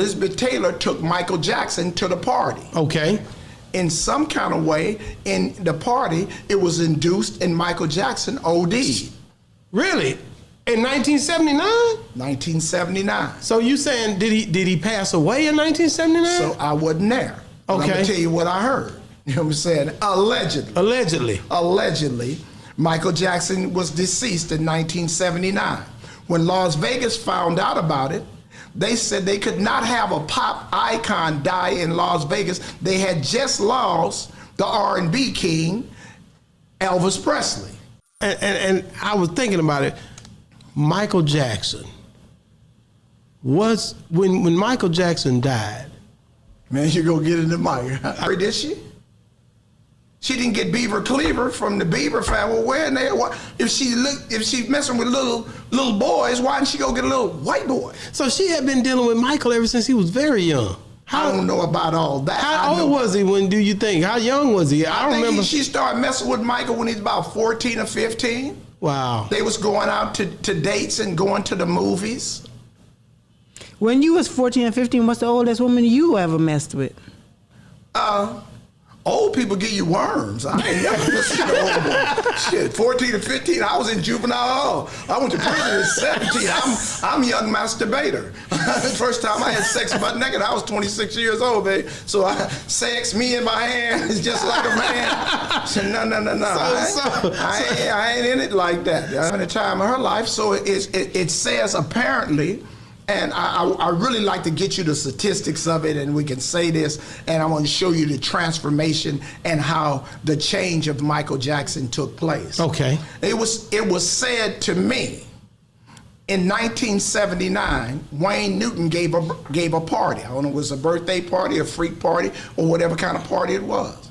Elizabeth Taylor took Michael Jackson to the party. Okay. In some kind of way, in the party, it was induced and Michael Jackson OD'd. Really? In 1979? 1979. So you saying did he pass away in 1979? So I wasn't there. But Okay. I'm gonna tell you what I heard. You know what I'm saying? Allegedly, Michael Jackson was deceased in 1979. When Las Vegas found out about it, they said they could not have a pop icon die in Las Vegas. They had just lost the R&B king, Elvis Presley. And I was thinking about it. Michael Jackson was when Michael Jackson died. Man, you go get in the mic. Did she? She didn't get Beaver Cleaver from the Beaver family. Well, where in there? If she's messing with little boys, why didn't she go get a little white boy? So she had been dealing with Michael ever since he was very young. I don't know about all that. How old was he when do you think? How young was he? I don't remember. She started messing with Michael when he was about 14 or 15. Wow. They was going out to dates and going to the movies. When you was 14 and 15, what's the oldest woman you ever messed with? Old people give you worms. I ain't never listened to old boy. Shit, 14 or 15, I was in juvenile hall. I went to prison at 17. I'm young masturbator. First time I had sex butt naked, I was 26 years old, baby. So sex, me in my hand, is just like a man. So no. I ain't in it like that. I'm having a time of her life, so it says apparently. And I really like to get you the statistics of it, and we can say this, and I want to show you the transformation and how the change of Michael Jackson took place. Okay. It was said to me in 1979, Wayne Newton gave a party. I don't know if it was a birthday party, a freak party, or whatever kind of party it was.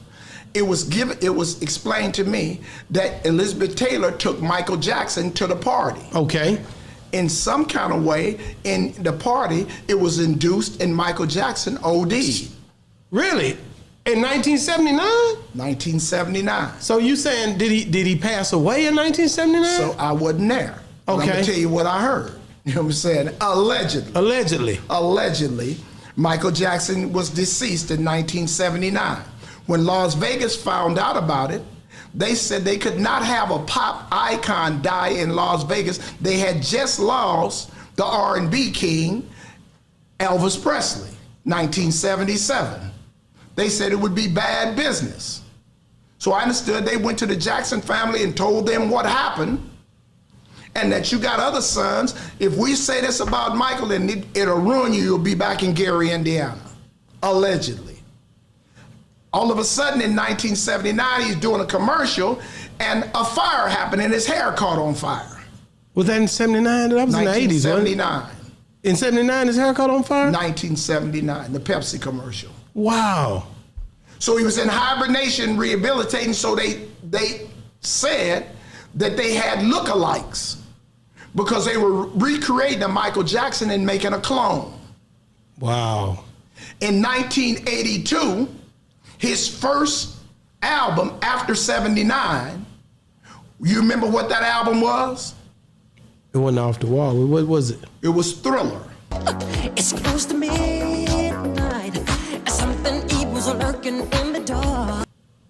It was explained to me that Elizabeth Taylor took Michael Jackson to the party. Okay. In some kind of way, in the party, it was induced and Michael Jackson OD'd. Really? In 1979? 1979. So you saying did he pass away in 1979? So I wasn't there. But Okay. I'm gonna tell you what I heard. You know what I'm saying? Allegedly, Michael Jackson was deceased in 1979. When Las Vegas found out about it, they said they could not have a pop icon die in Las Vegas. They had just lost the R&B king, Elvis Presley, 1977. They said it would be bad business. So I understood they went to the Jackson family and told them what happened, and that you got other sons. If we say this about Michael, then it'll ruin you. You'll be back in Gary, Indiana, allegedly. All of a sudden in 1979, he's doing a commercial and a fire happened and his hair caught on fire. Was that in 79? That was in the 80s, wasn't it? 1979. In 79, his hair caught on fire? 1979, the Pepsi commercial. Wow. So he was in hibernation rehabilitating, so they said that they had lookalikes because they were recreating a Michael Jackson and making a clone. Wow. In 1982, his first album after 79, you remember what that album was? It wasn't Off the Wall. What was it? It was Thriller. It's close to midnight. Something evil's lurking in the dark.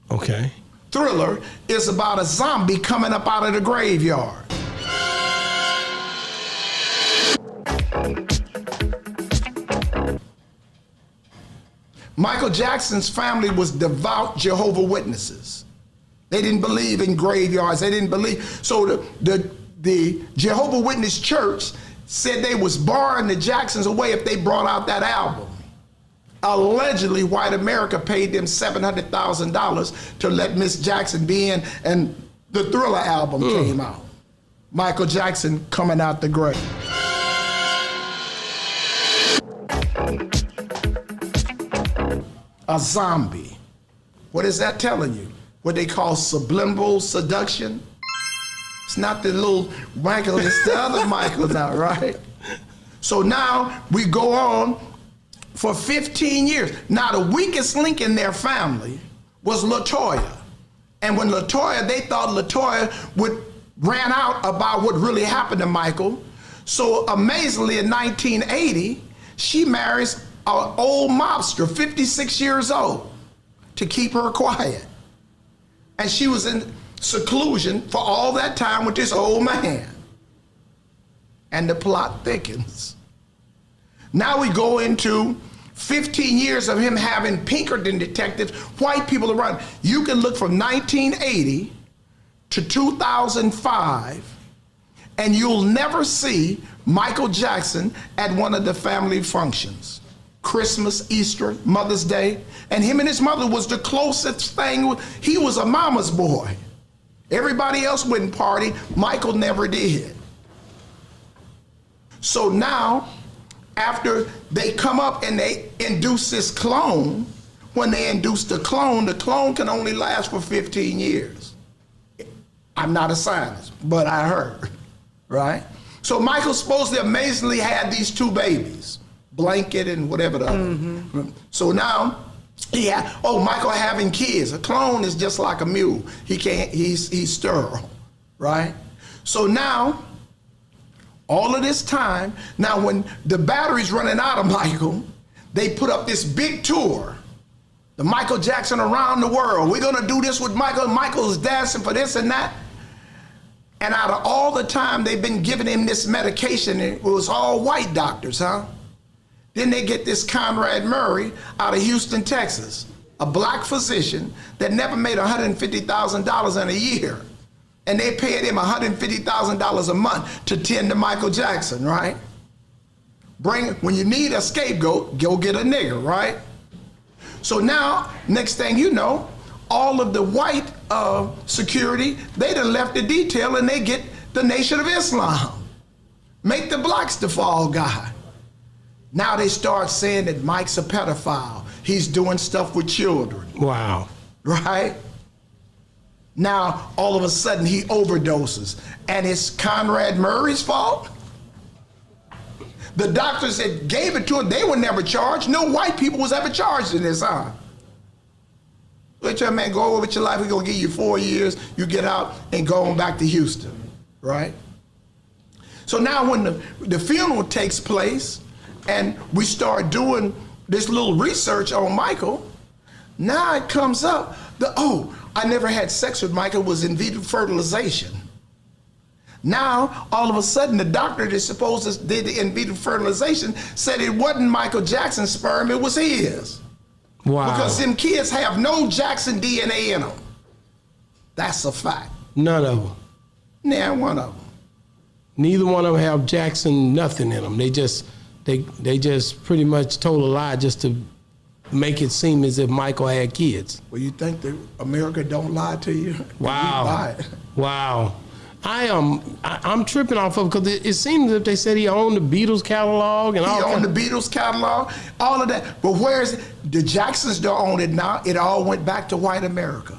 Okay. Thriller is about a zombie coming up out of the graveyard. Michael Jackson's family was devout Jehovah's Witnesses. They didn't believe in graveyards. They didn't believe. So the Jehovah's Witness church said they was barring the Jacksons away if they brought out that album. Allegedly, white America paid them $700,000 to let Miss Jackson be in, and the Thriller album came out. Michael Jackson coming out the grave. A zombie. What is that telling you? What they call subliminal seduction? It's not the little Michael, it's the other Michael now, right? So now we go on for 15 years. Now the weakest link in their family was LaToya. And when they thought LaToya ran out about what really happened to Michael. So amazingly in 1980, she marries an old mobster, 56 years old, to keep her quiet. And she was in seclusion for all that time with this old man. And the plot thickens. Now we go into 15 years of him having Pinkerton detectives, white people around. You can look from 1980 to 2005, and you'll never see Michael Jackson at one of the family functions. Christmas, Easter, Mother's Day. And him and his mother was the closest thing. He was a mama's boy. Everybody else wouldn't party. Michael never did. So now, after they come up and they induce this clone, when they induce the clone can only last for 15 years. I'm not a scientist, but I heard, right? So Michael supposedly amazingly had these two babies, Blanket and whatever the other. So now, Michael having kids. A clone is just like a mule. He's sterile, right? So now, all of this time, now when the battery's running out of Michael, they put up this big tour, the Michael Jackson around the world. We're gonna do this with Michael. Michael's dancing for this and that. And out of all the time they've been giving him this medication, it was all white doctors, huh? Then they get this Conrad Murray out of Houston, Texas, a black physician that never made $150,000 in a year. And they paid him $150,000 a month to tend to Michael Jackson, right? When you need a scapegoat, go get a nigger, right? So now, next thing you know, all of the white security, they done left the detail and they get the Nation of Islam. Make the blacks the fall guy. Now they start saying that Mike's a pedophile. He's doing stuff with children. Wow. Right? Now, all of a sudden, he overdoses. And it's Conrad Murray's fault? The doctors that gave it to him, they were never charged. No white people was ever charged in this, huh? Let your man go over with your life. We're going to give you 4 years. You get out and go on back to Houston, right? So now when the funeral takes place and we start doing this little research on Michael, now it comes up, I never had sex with Michael, was in vitro fertilization. Now, all of a sudden, the doctor that supposed to did the in vitro fertilization said it wasn't Michael Jackson's sperm, it was his. Wow. Because them kids have no Jackson DNA in them. That's a fact. None of them. Nah, one of them. Neither one of them have Jackson nothing in them. They just pretty much told a lie just to make it seem as if Michael had kids. Well, you think that America don't lie to you? Wow. We lie. Wow. I'm tripping off of, because it seems as if they said he owned the Beatles catalog and all. He owned the Beatles catalog, all of that. But where's the Jacksons don't own it now? It all went back to white America.